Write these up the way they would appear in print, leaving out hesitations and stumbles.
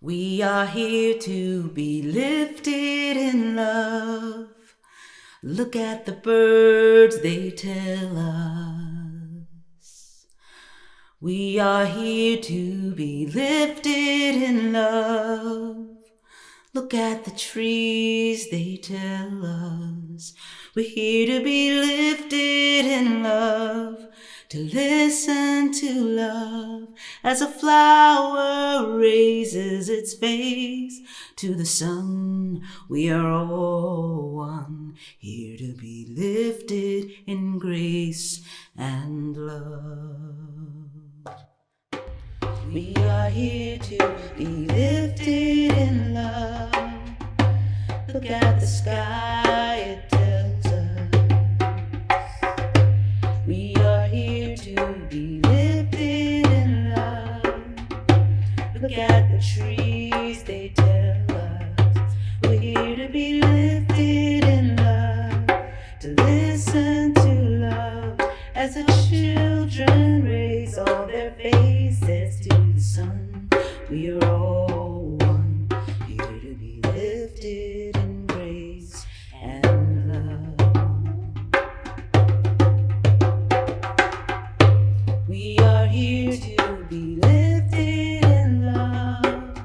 We are here to be lifted in love. Look at the birds, they tell us. We are here to be lifted in love. Look at the trees, they tell us. We're here to be lifted in love, to listen to love as a flower raises its face to the sun. We are all one, here to be lifted in grace and love. We are here to be lifted in love. Look at the sky, it tells us. We are here to be lifted in love. Look at the trees, they tell us. We're here to be lifted in love, to listen to love as the children raise all their faces to the sun. We are all one, here to be lifted in grace and love. We are here to be lifted in love.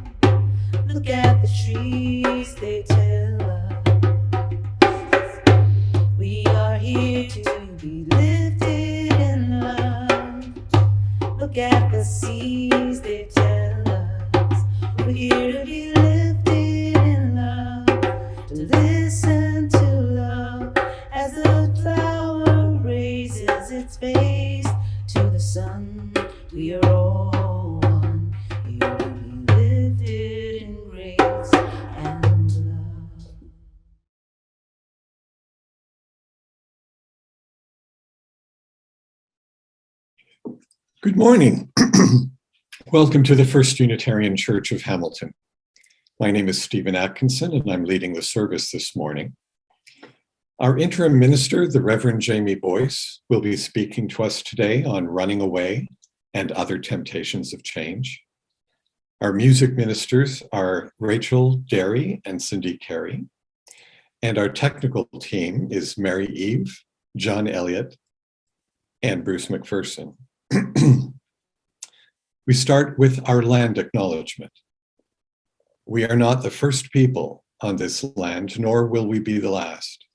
Look at the trees, they tell us. We are here to be lifted in love. Look at the seas, they tell us. We're here to be lifted in love, to listen to love as the flower raises its face to the sun. We are all one, here to be lifted in grace and love. Good morning. Welcome to the First Unitarian Church of Hamilton. My name is Stephen Atkinson, and I'm leading the service this morning. Our interim minister, the Reverend Jamie Boyce, will be speaking to us today on running away and other temptations of change. Our music ministers are Rachel Derry and Cindy Carey, and our technical team is Mary Eve, John Elliott, and Bruce McPherson. We start with our land acknowledgement. We are not the first people on this land, nor will we be the last.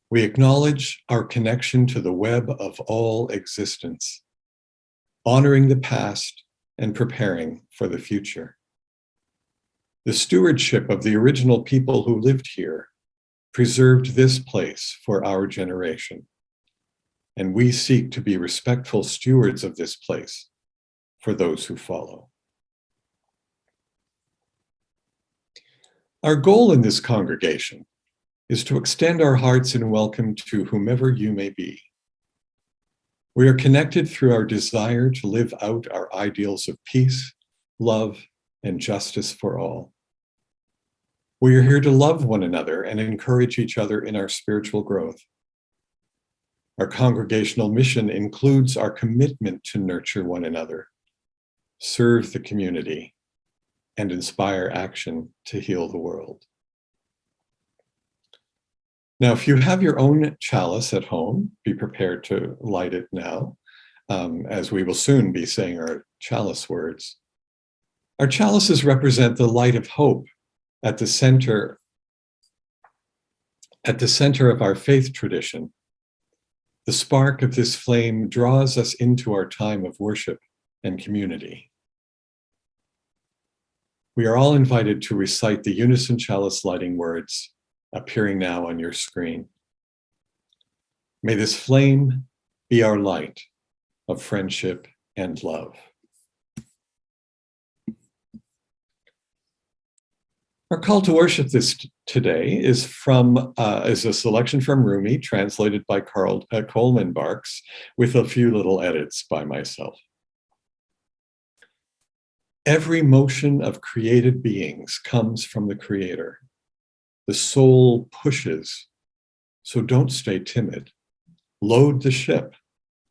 We acknowledge our connection to the web of all existence, honoring the past and preparing for the future. The stewardship of the original people who lived here preserved this place for our generation, and we seek to be respectful stewards of this place for those who follow. Our goal in this congregation is to extend our hearts in welcome to whomever you may be. We are connected through our desire to live out our ideals of peace, love, and justice for all. We are here to love one another and encourage each other in our spiritual growth. Our congregational mission includes our commitment to nurture one another, serve the community, and inspire action to heal the world. Now, if you have your own chalice at home, be prepared to light it now, as we will soon be saying our chalice words. Our chalices represent the light of hope at the center of our faith tradition. The spark of this flame draws us into our time of worship and community. We are all invited to recite the unison chalice lighting words appearing now on your screen. May this flame be our light of friendship and love. Our call to worship today is a selection from Rumi, translated by Coleman Barks, with a few little edits by myself. Every motion of created beings comes from the Creator. The soul pushes, so don't stay timid. Load the ship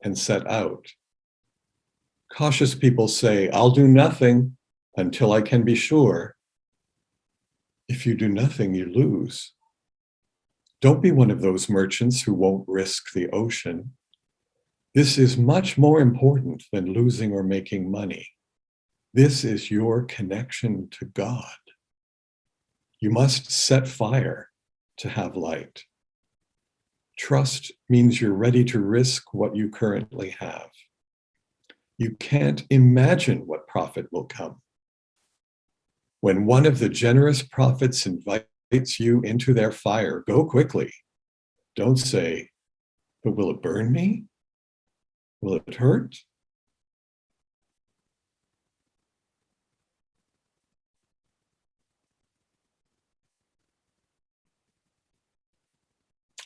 and set out. Cautious people say, I'll do nothing until I can be sure. If you do nothing, you lose. Don't be one of those merchants who won't risk the ocean. This is much more important than losing or making money. This is your connection to God. You must set fire to have light. Trust means you're ready to risk what you currently have. You can't imagine what profit will come. When one of the generous prophets invites you into their fire, go quickly. Don't say, but will it burn me? Will it hurt?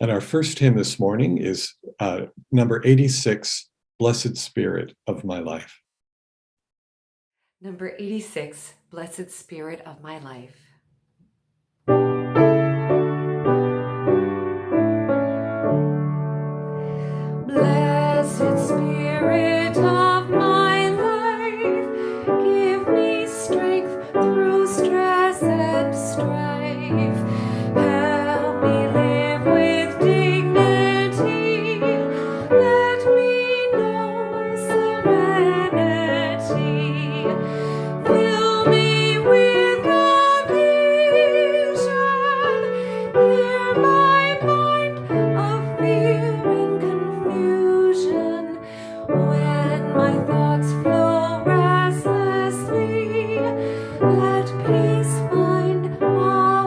And our first hymn this morning is number 86, Blessed Spirit of My Life. Number 86, Blessed Spirit of My Life. Blessed Spirit of my life, give me strength through stress and strife. Help me live with dignity. Let me know serenity. Fill me with a vision. Clear my mind of fear and confusion. When my thoughts flow restlessly, let peace find a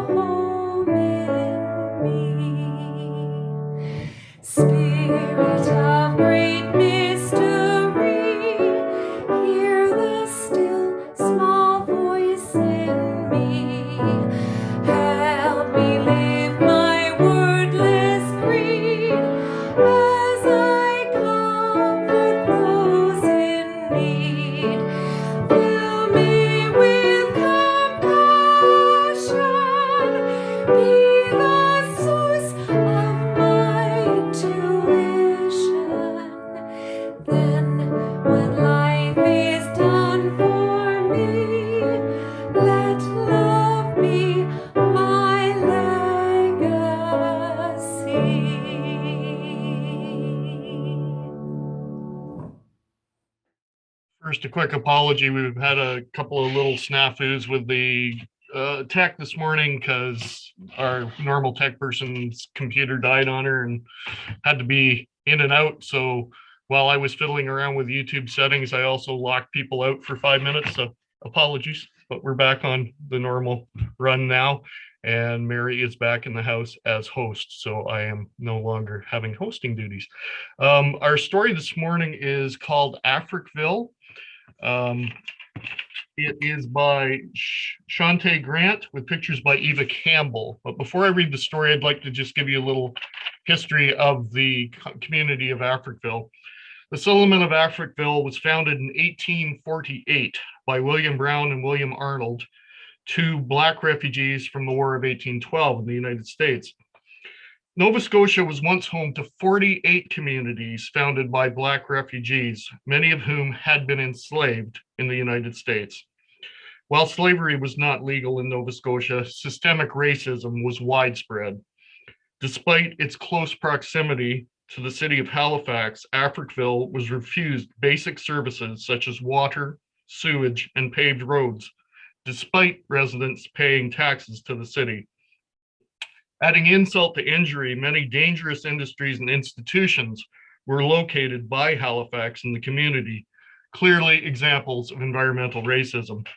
home in me. Spirit of great mystery, hear the still small voice in me. Help me live my wordless creed as I comfort those in need. Fill me with compassion, be the source of my intuition. Then, when life is done for me, let love be my legacy. First, a quick apology. We've had a couple of little snafus with the tech this morning because our normal tech person's computer died on her and had to be in and out. So while I was fiddling around with YouTube settings, I also locked people out for 5 minutes. So apologies, but we're back on the normal run now. And Mary is back in the house as host. So I am no longer having hosting duties. Our story this morning is called Africville. It is by Shante Grant with pictures by Eva Campbell. But before I read the story, I'd like to just give you a little history of the community of Africville. The settlement of Africville was founded in 1848 by William Brown and William Arnold, two Black refugees from the War of 1812 in the United States. Nova Scotia was once home to 48 communities founded by Black refugees, many of whom had been enslaved in the United States. While slavery was not legal in Nova Scotia, systemic racism was widespread. Despite its close proximity to the city of Halifax, Africville was refused basic services such as water, sewage, and paved roads, despite residents paying taxes to the city. Adding insult to injury, many dangerous industries and institutions were located by Halifax in the community, clearly examples of environmental racism.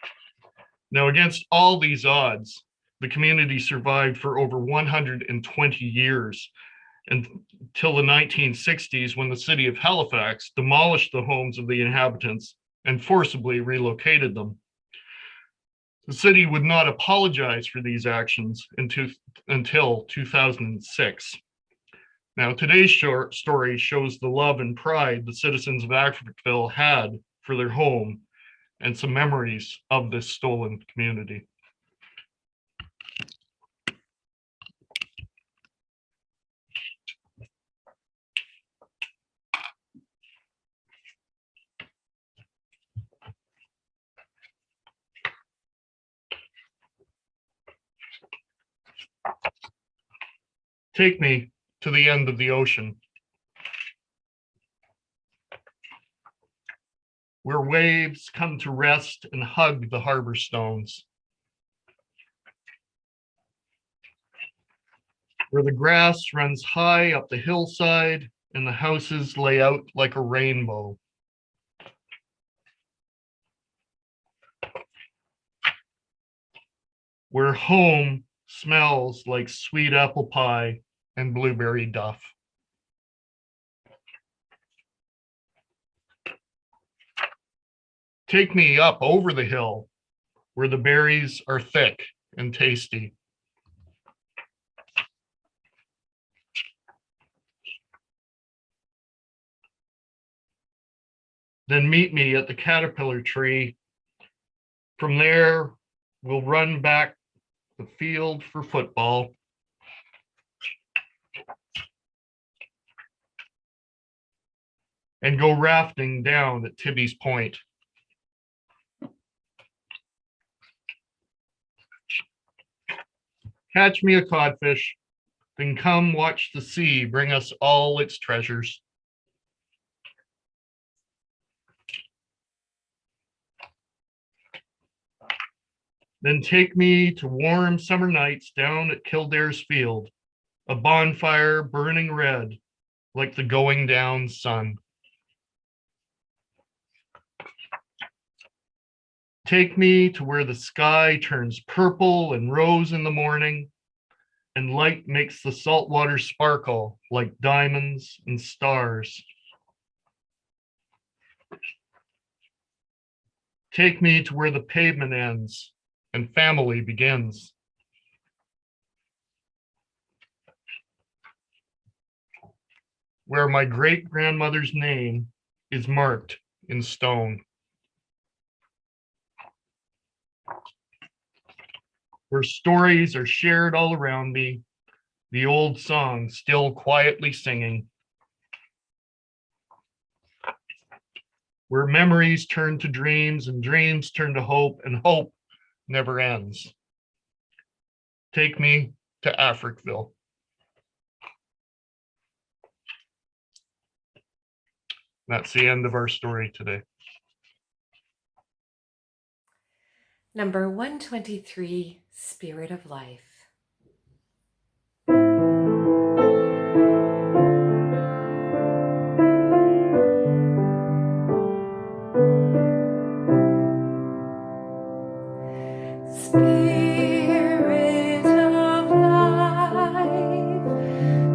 Now, against all these odds, the community survived for over 120 years until the 1960s, when the city of Halifax demolished the homes of the inhabitants and forcibly relocated them. The city would not apologize for these actions until 2006. Now, today's short story shows the love and pride the citizens of Africville had for their home and some memories of this stolen community. Take me to the end of the ocean, where waves come to rest and hug the harbor stones, where the grass runs high up the hillside and the houses lay out like a rainbow. Where home smells like sweet apple pie and blueberry duff. Take me up over the hill, where the berries are thick and tasty. Then meet me at the caterpillar tree. From there, we'll run back the field for football. And go rafting down at Tibby's Point. Catch me a codfish, then come watch the sea bring us all its treasures. Then take me to warm summer nights down at Kildare's field, a bonfire burning red like the going down sun. Take me to where the sky turns purple and rose in the morning, and light makes the salt water sparkle like diamonds and stars. Take me to where the pavement ends and family begins. Where my great-grandmother's name is marked in stone. Where stories are shared all around me, the old song still quietly singing. Where memories turn to dreams and dreams turn to hope and hope never ends. Take me to Africville. That's the end of our story today. Number 123, Spirit of Life. Spirit of life,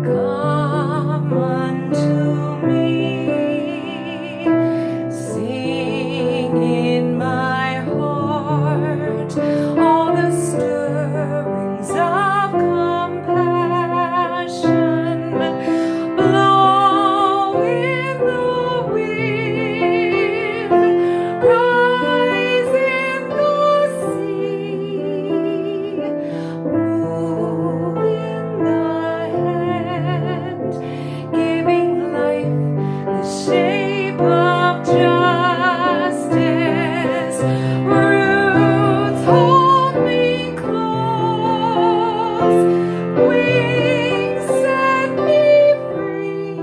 come unto me, sing in my heart all the stirrings of compassion, blow in the wind, rise in the sea, move in the hand, giving life the shape of justice. Roots hold me close, wings set me free.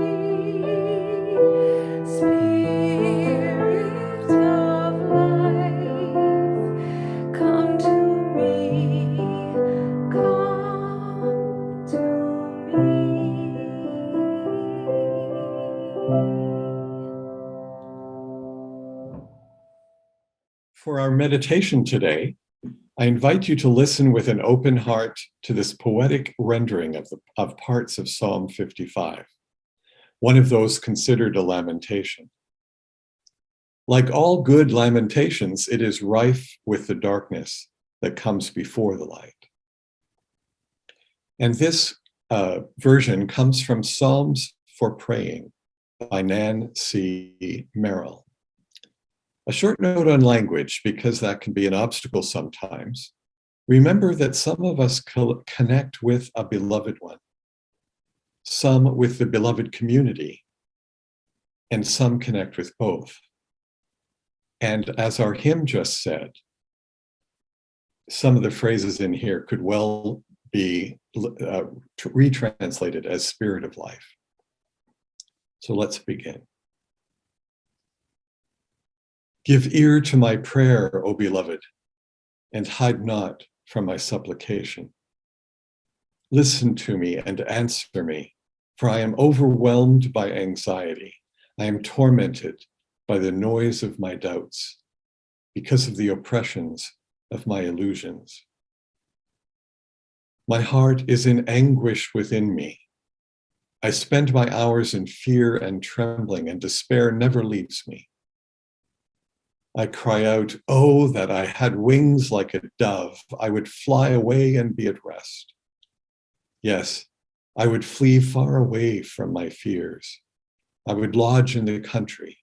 Spirit of life, come to me, come to me. For our meditation today, I invite you to listen with an open heart to this poetic rendering of parts of Psalm 55, one of those considered a lamentation. Like all good lamentations, it is rife with the darkness that comes before the light. And this version comes from Psalms for Praying by Nan C. Merrill. A short note on language, because that can be an obstacle sometimes. Remember that some of us connect with a beloved one, some with the beloved community, and some connect with both. And as our hymn just said, some of the phrases in here could well be retranslated as spirit of life. So let's begin. Give ear to my prayer, O beloved, and hide not from my supplication. Listen to me and answer me, for I am overwhelmed by anxiety. I am tormented by the noise of my doubts, because of the oppressions of my illusions. My heart is in anguish within me. I spend my hours in fear and trembling, and despair never leaves me. I cry out, oh, that I had wings like a dove. I would fly away and be at rest. Yes, I would flee far away from my fears. I would lodge in the country.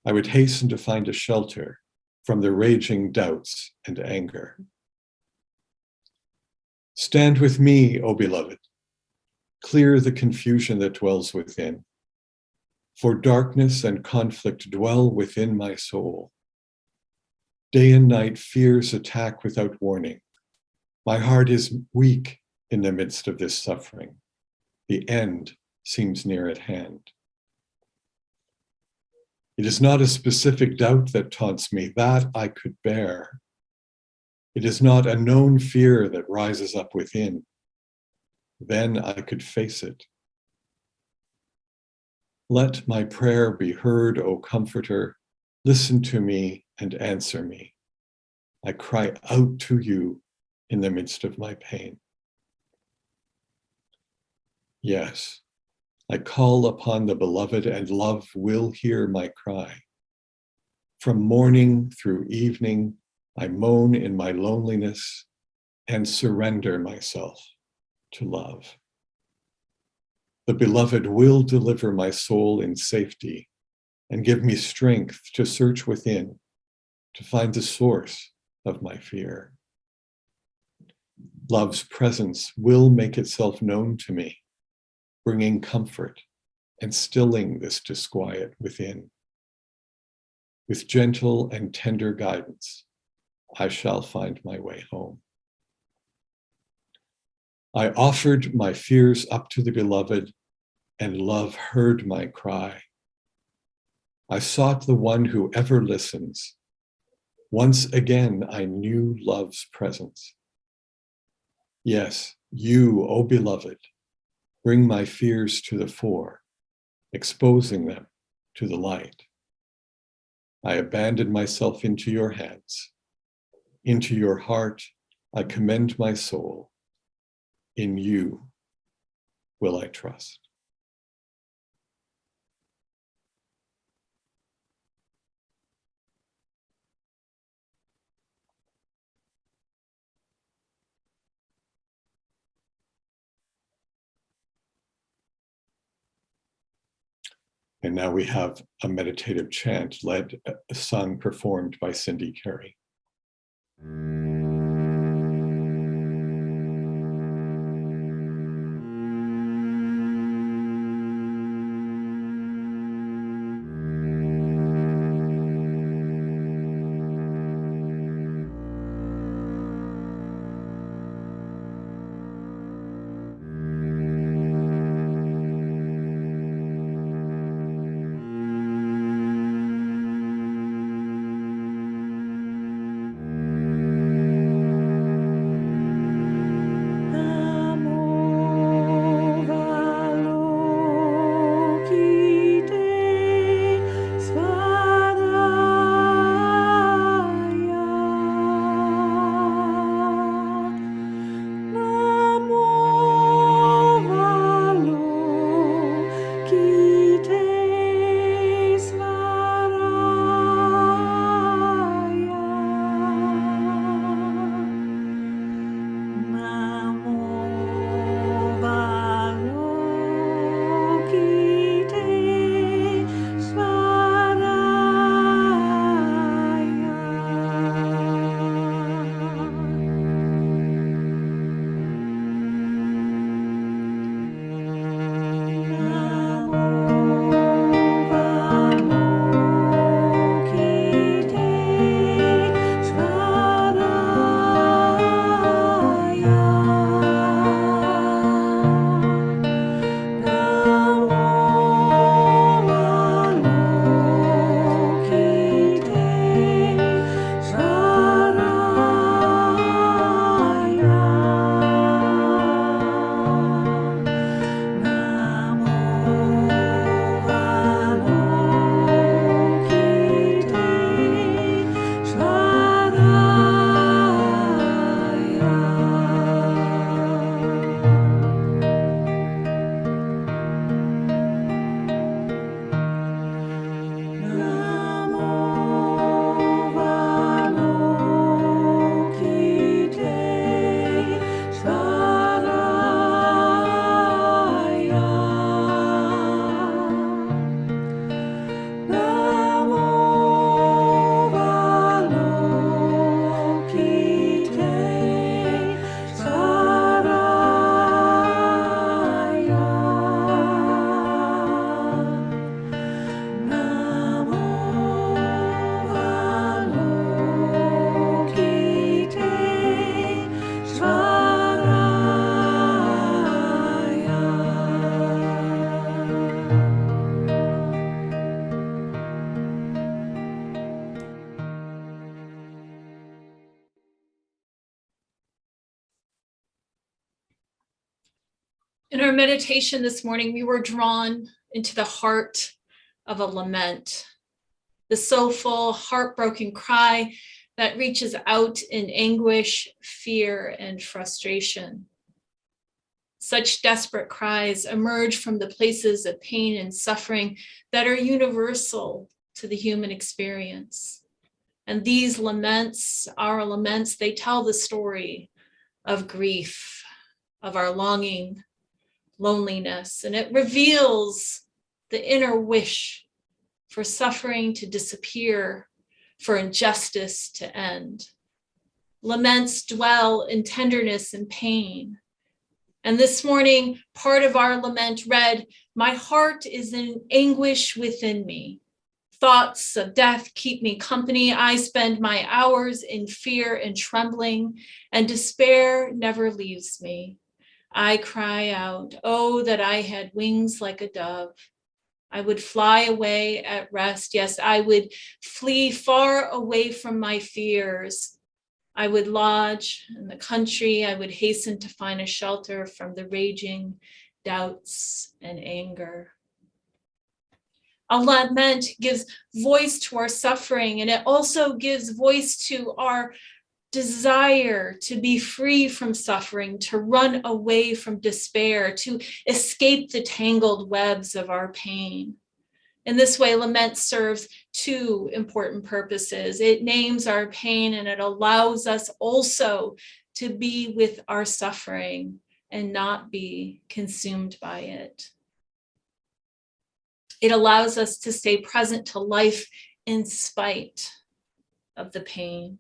I would hasten to find a shelter from the raging doubts and anger. Stand with me, O beloved. Clear the confusion that dwells within. For darkness and conflict dwell within my soul. Day and night fears attack without warning. My heart is weak in the midst of this suffering. The end seems near at hand. It is not a specific doubt that taunts me, that I could bear. It is not a known fear that rises up within. Then I could face it. Let my prayer be heard, O Comforter. Listen to me and answer me. I cry out to you in the midst of my pain. Yes, I call upon the beloved, and love will hear my cry. From morning through evening, I moan in my loneliness and surrender myself to love. The beloved will deliver my soul in safety and give me strength to search within, to find the source of my fear. Love's presence will make itself known to me, bringing comfort and stilling this disquiet within. With gentle and tender guidance, I shall find my way home. I offered my fears up to the beloved, and love heard my cry. I sought the one who ever listens. Once again, I knew love's presence. Yes, you, O beloved, bring my fears to the fore, exposing them to the light. I abandon myself into your hands. Into your heart, I commend my soul. In you will I trust. And now we have a meditative chant sung, performed by Cindy Carey. In our meditation this morning, we were drawn into the heart of a lament, the soulful, heartbroken cry that reaches out in anguish, fear, and frustration. Such desperate cries emerge from the places of pain and suffering that are universal to the human experience. And these laments, our laments, they tell the story of grief, of our longing, loneliness, and it reveals the inner wish for suffering to disappear, for injustice to end. Laments dwell in tenderness and pain. And this morning, part of our lament read, "My heart is in anguish within me. Thoughts of death keep me company. I spend my hours in fear and trembling, and despair never leaves me. I cry out, oh, that I had wings like a dove. I would fly away at rest. Yes, I would flee far away from my fears. I would lodge in the country. I would hasten to find a shelter from the raging doubts and anger." A lament gives voice to our suffering, and it also gives voice to our desire to be free from suffering, to run away from despair, to escape the tangled webs of our pain. In this way, lament serves two important purposes. It names our pain, and it allows us also to be with our suffering and not be consumed by it. It allows us to stay present to life in spite of the pain.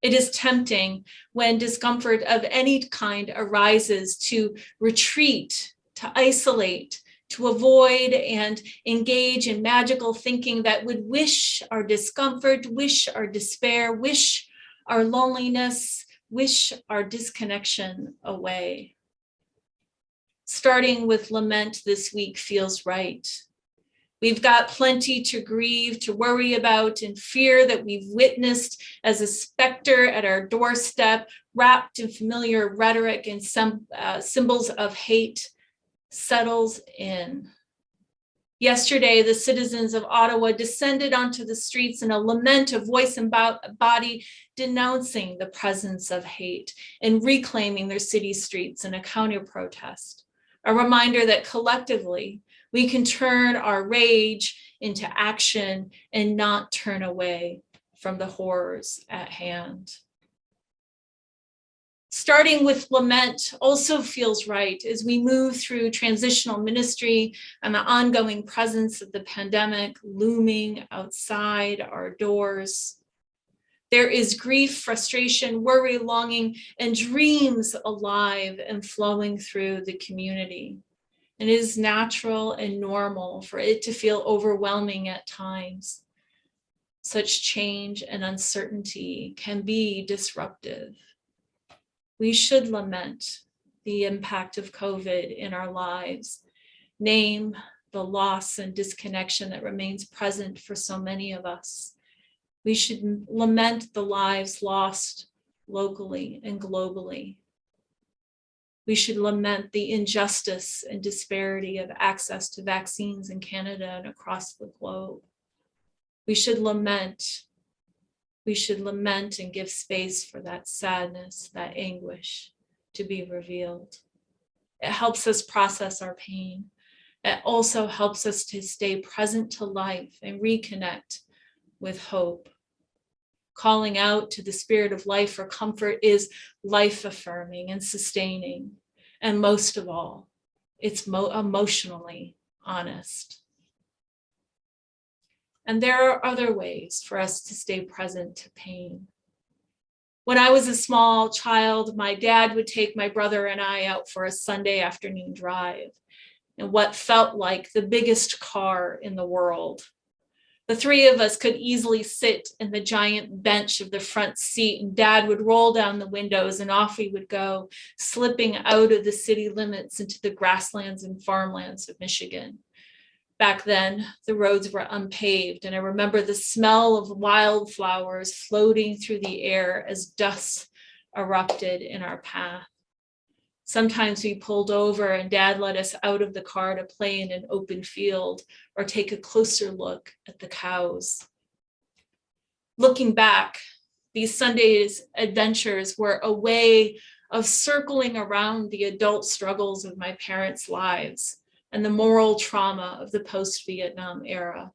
It is tempting when discomfort of any kind arises to retreat, to isolate, to avoid and engage in magical thinking that would wish our discomfort, wish our despair, wish our loneliness, wish our disconnection away. Starting with lament this week feels right. We've got plenty to grieve, to worry about, and fear that we've witnessed as a specter at our doorstep, wrapped in familiar rhetoric and some symbols of hate, settles in. Yesterday, the citizens of Ottawa descended onto the streets in a lament of voice and body, denouncing the presence of hate and reclaiming their city streets in a counter protest. A reminder that collectively, we can turn our rage into action and not turn away from the horrors at hand. Starting with lament also feels right as we move through transitional ministry and the ongoing presence of the pandemic looming outside our doors. There is grief, frustration, worry, longing, and dreams alive and flowing through the community. It is natural and normal for it to feel overwhelming at times. Such change and uncertainty can be disruptive. We should lament the impact of COVID in our lives, name the loss and disconnection that remains present for so many of us. We should lament the lives lost locally and globally. We should lament the injustice and disparity of access to vaccines in Canada and across the globe. We should lament and give space for that sadness, that anguish to be revealed. It helps us process our pain. It also helps us to stay present to life and reconnect with hope. Calling out to the spirit of life for comfort is life affirming and sustaining. And most of all, it's emotionally honest. And there are other ways for us to stay present to pain. When I was a small child, my dad would take my brother and I out for a Sunday afternoon drive in what felt like the biggest car in the world. The three of us could easily sit in the giant bench of the front seat, and Dad would roll down the windows and off we would go, slipping out of the city limits into the grasslands and farmlands of Michigan. Back then, the roads were unpaved, and I remember the smell of wildflowers floating through the air as dust erupted in our path. Sometimes we pulled over and Dad let us out of the car to play in an open field or take a closer look at the cows. Looking back, these Sunday's adventures were a way of circling around the adult struggles of my parents' lives and the moral trauma of the post-Vietnam era.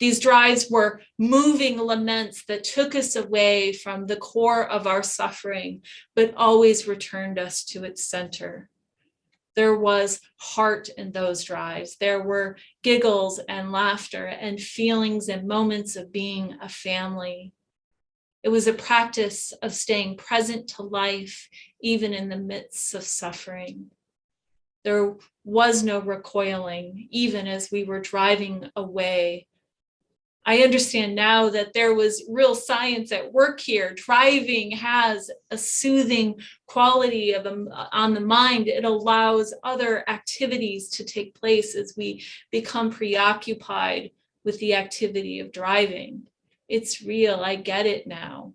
These drives were moving laments that took us away from the core of our suffering, but always returned us to its center. There was heart in those drives. There were giggles and laughter and feelings and moments of being a family. It was a practice of staying present to life, even in the midst of suffering. There was no recoiling, even as we were driving away. I understand now that there was real science at work here. Driving has a soothing quality on the mind. It allows other activities to take place as we become preoccupied with the activity of driving. It's real, I get it now.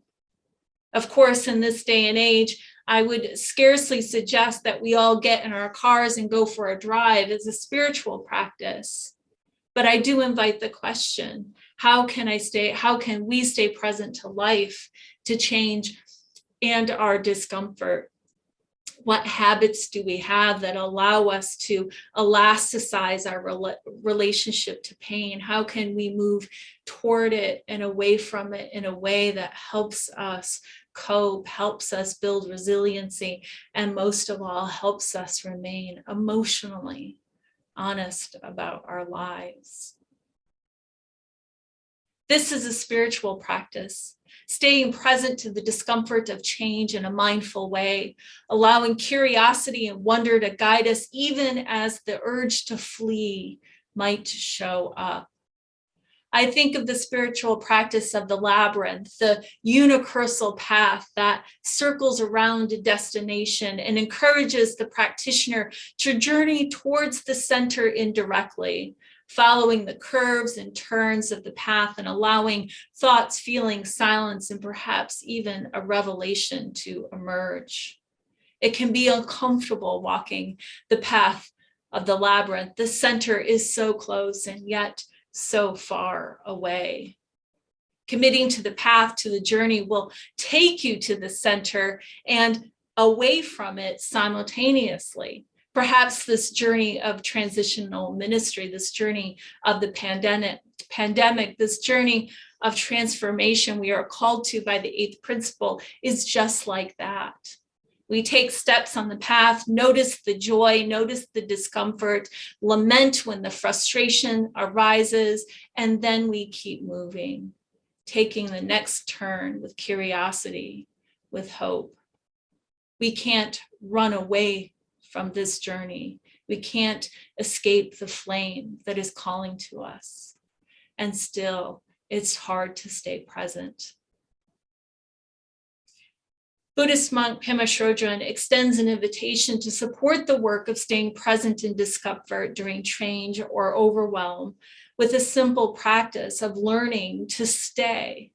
Of course, in this day and age, I would scarcely suggest that we all get in our cars and go for a drive as a spiritual practice. But I do invite the question, how can we stay present to life, to change and our discomfort? What habits do we have that allow us to elasticize our relationship to pain? How can we move toward it and away from it in a way that helps us cope, helps us build resiliency, and most of all, helps us remain emotionally honest about our lives? This is a spiritual practice, staying present to the discomfort of change in a mindful way, allowing curiosity and wonder to guide us even as the urge to flee might show up. I think of the spiritual practice of the labyrinth, the unicursal path that circles around a destination and encourages the practitioner to journey towards the center indirectly, following the curves and turns of the path and allowing thoughts, feelings, silence, and perhaps even a revelation to emerge. It can be uncomfortable walking the path of the labyrinth. The center is so close and yet so far away. Committing to the path, to the journey, will take you to the center and away from it simultaneously. Perhaps this journey of transitional ministry, this journey of the pandemic, this journey of transformation we are called to by the eighth principle is just like that. We take steps on the path, notice the joy, notice the discomfort, lament when the frustration arises, and then we keep moving, taking the next turn with curiosity, with hope. We can't run away from this journey. We can't escape the flame that is calling to us. And still, it's hard to stay present. Buddhist monk Pema Chodron extends an invitation to support the work of staying present in discomfort during change or overwhelm with a simple practice of learning to stay.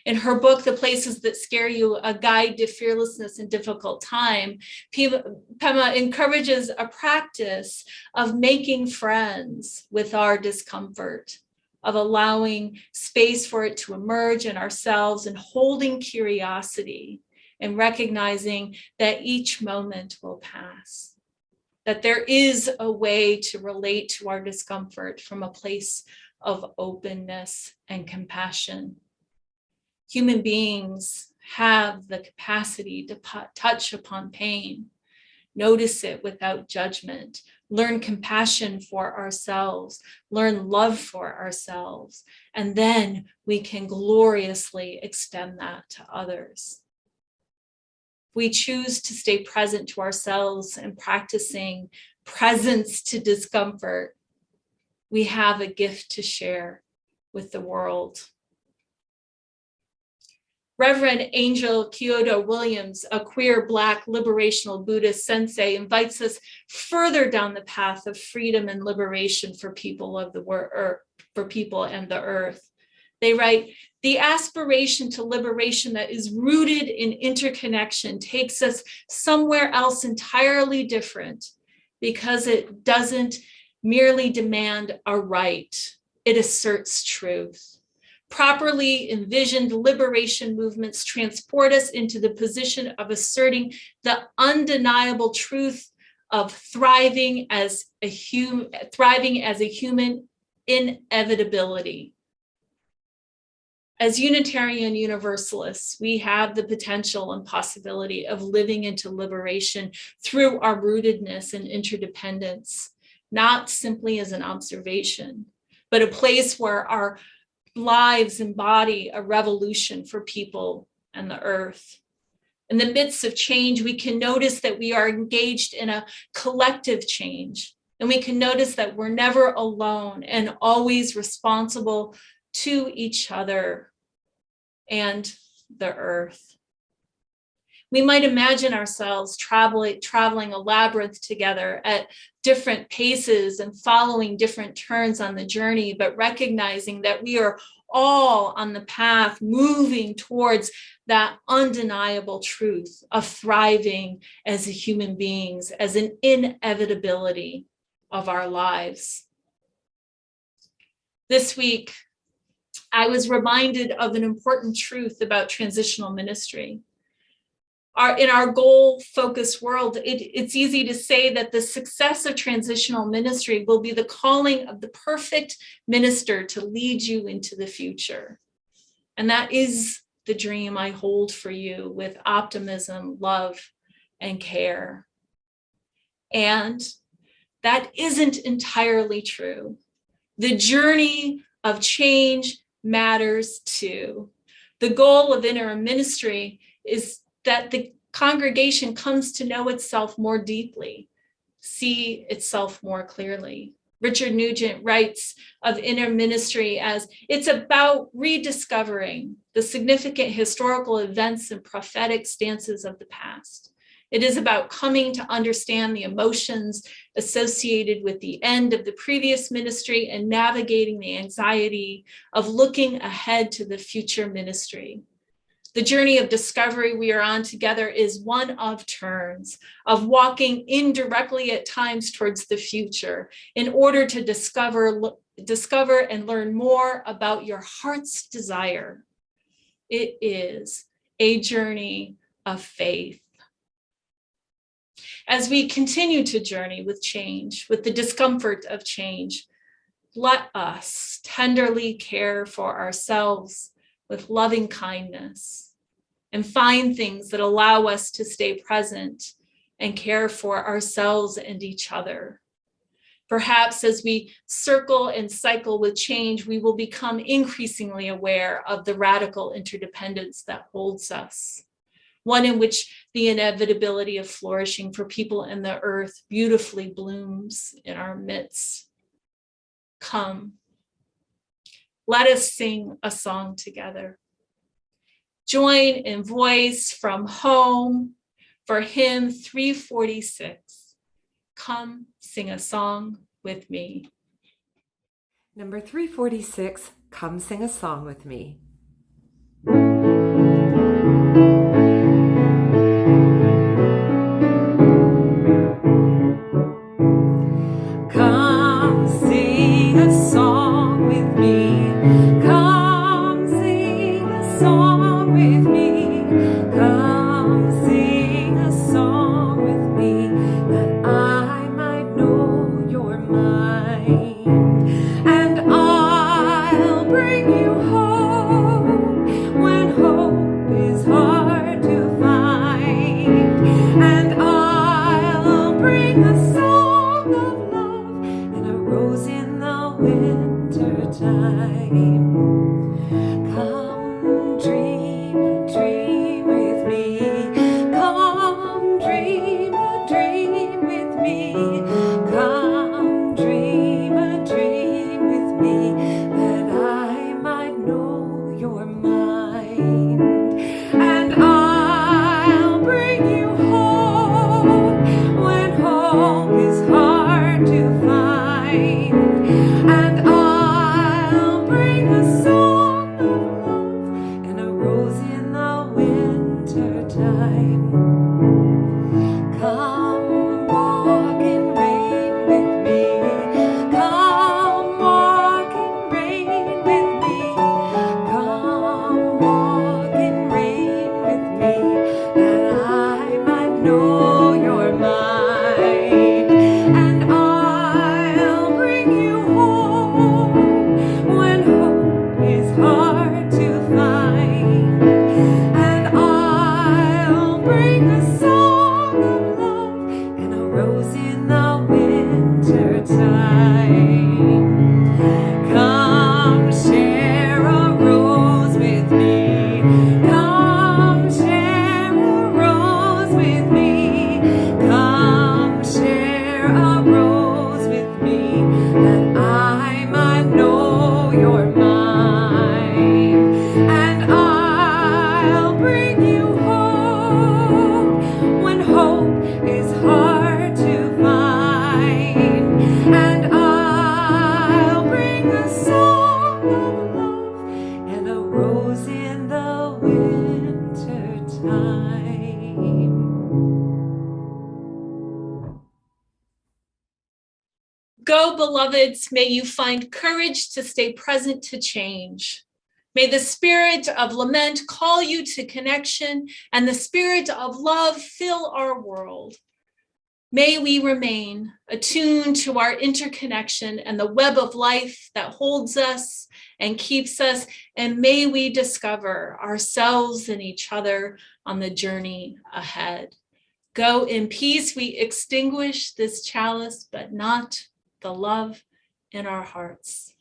In her book, The Places That Scare You, A Guide to Fearlessness in Difficult Time, Pema encourages a practice of making friends with our discomfort, of allowing space for it to emerge in ourselves and holding curiosity and recognizing that each moment will pass, that there is a way to relate to our discomfort from a place of openness and compassion. Human beings have the capacity to touch upon pain, notice it without judgment, learn compassion for ourselves, learn love for ourselves, and then we can gloriously extend that to others. We choose to stay present to ourselves and practicing presence to discomfort. We have a gift to share with the world. Reverend Angel Kyoto Williams, a queer Black liberational Buddhist sensei, invites us further down the path of freedom and liberation for people of the for people and the earth. They write, the aspiration to liberation that is rooted in interconnection takes us somewhere else entirely different because it doesn't merely demand a right, it asserts truth. Properly envisioned liberation movements transport us into the position of asserting the undeniable truth of thriving as a human inevitability. As Unitarian Universalists, we have the potential and possibility of living into liberation through our rootedness and interdependence, not simply as an observation, but a place where our lives embody a revolution for people and the earth. In the midst of change, we can notice that we are engaged in a collective change, and we can notice that we're never alone and always responsible to each other and the earth. We might imagine ourselves traveling a labyrinth together at different paces and following different turns on the journey, but recognizing that we are all on the path moving towards that undeniable truth of thriving as human beings, as an inevitability of our lives. This week, I was reminded of an important truth about transitional ministry. In our goal-focused world, it's easy to say that the success of transitional ministry will be the calling of the perfect minister to lead you into the future. And that is the dream I hold for you with optimism, love, and care. And that isn't entirely true. The journey of change matters too. The goal of interim ministry is that the congregation comes to know itself more deeply, see itself more clearly. Richard Nugent writes of interim ministry as it's about rediscovering the significant historical events and prophetic stances of the past. It is about coming to understand the emotions associated with the end of the previous ministry and navigating the anxiety of looking ahead to the future ministry. The journey of discovery we are on together is one of turns, of walking indirectly at times towards the future in order to discover and learn more about your heart's desire. It is a journey of faith. As we continue to journey with change, with the discomfort of change, let us tenderly care for ourselves with loving kindness and find things that allow us to stay present and care for ourselves and each other. Perhaps as we circle and cycle with change, we will become increasingly aware of the radical interdependence that holds us, one in which the inevitability of flourishing for people and the earth beautifully blooms in our midst. Come, let us sing a song together. Join in voice from home for hymn 346. Come sing a song with me. Number 346, Come Sing a Song with Me. Come sing a song with me. Come sing a song with me. Come sing a song with me, that I might know your mind. And I'll bring you home rose in the winter time. Come share a rose with me. Come share a rose with me. Come share a rose with me, that I might know you're mine. And I'll bring you hope when hope is hard to find. And I'll bring a song of love and a rose in the winter time. Go, beloveds, may you find courage to stay present to change. May the spirit of lament call you to connection, and the spirit of love fill our world. May we remain attuned to our interconnection and the web of life that holds us and keeps us, and may we discover ourselves and each other on the journey ahead. Go in peace, we extinguish this chalice, but not the love in our hearts.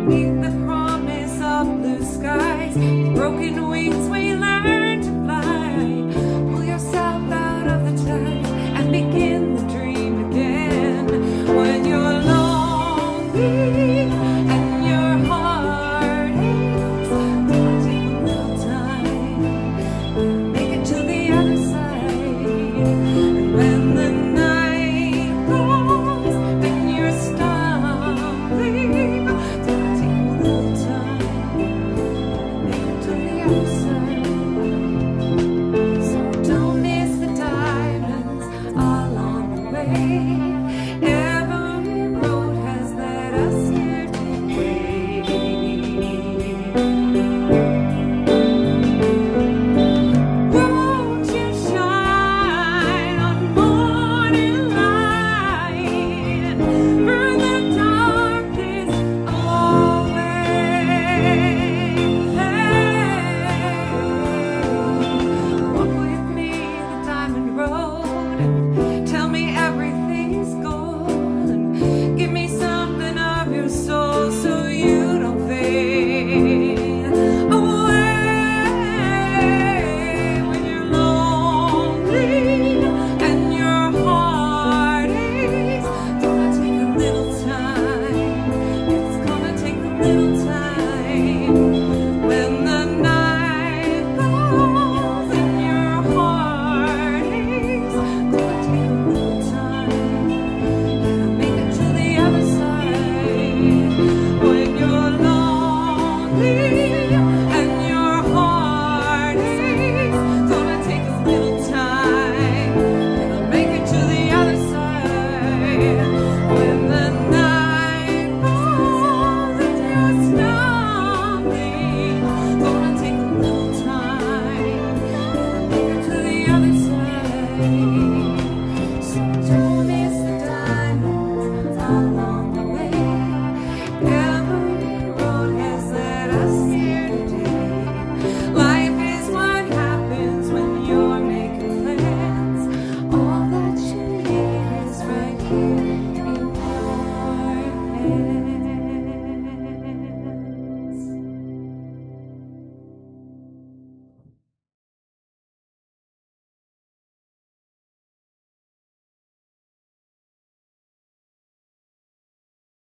Beneath the promise of blue skies, broken wings we